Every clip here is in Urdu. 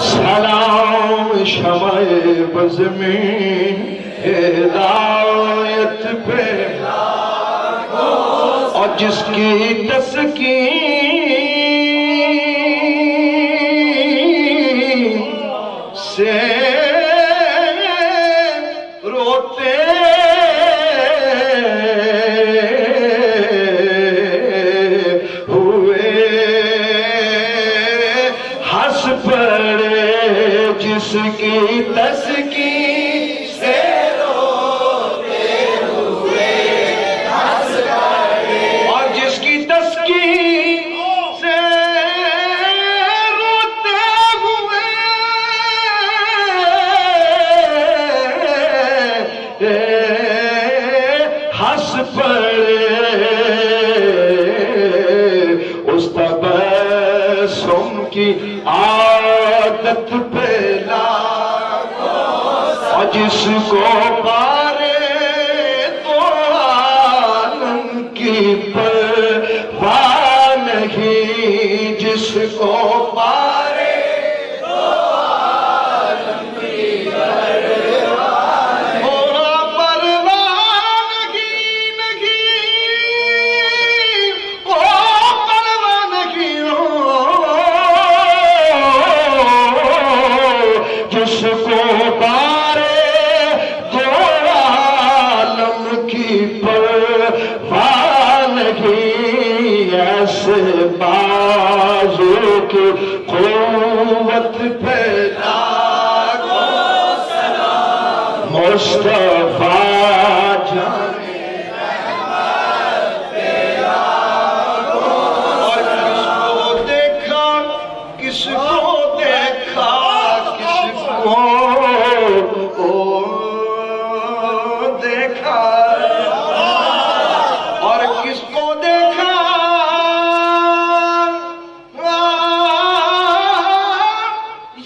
سلام شمع بز میں ہدایت پہ اور جس کی تسکین سے روتے ہوئے ہنس پڑے جس کی تسکین سے روتے ہوئے ہنس پڑے اور جس کی تسکین سے روتے ہوئے ہنس پڑے اس تبسم کی عادت پہ اور جس کو پارے تو عالم کی پرواہ نہیں جس کو پارے تو عالم کی پرواہ جس کو پارے جو عالم کی پرواہ نہیں ایسے بازو کی قوت پیدا مصطفیٰ جانے اور کس کو دیکھا دیکھا اور کس کو دیکھا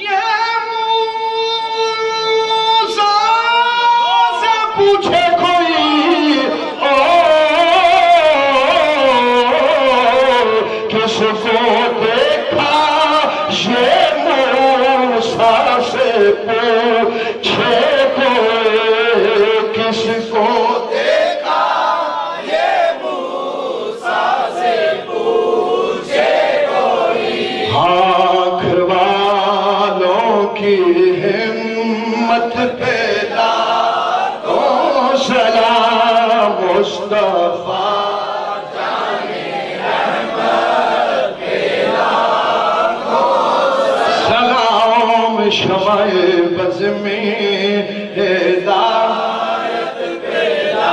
یہ موسیٰ سے پوچھے کوئی کس کو دیکھا یہ موسیٰ سے پوچھے کوئی کس کو دیکھا یہ موسیٰ سے پوچھے کوئی آنکھ والوں کی ہمت پیدا کو سلام مصطفیٰ جانے رحمت پیدا کو سلام شمع بز میں ہدایت پیدا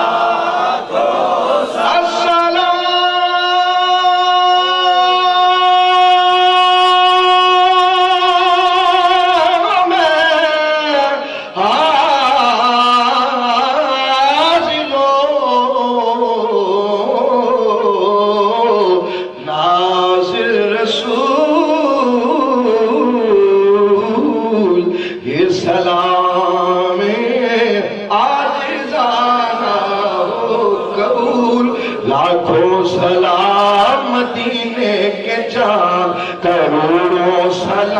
کو السلام حاضر ناظر رسول یہ سلام عاجزانہ ہو قبول لاکھوں سلام مدینے کے جان کروڑوں سلام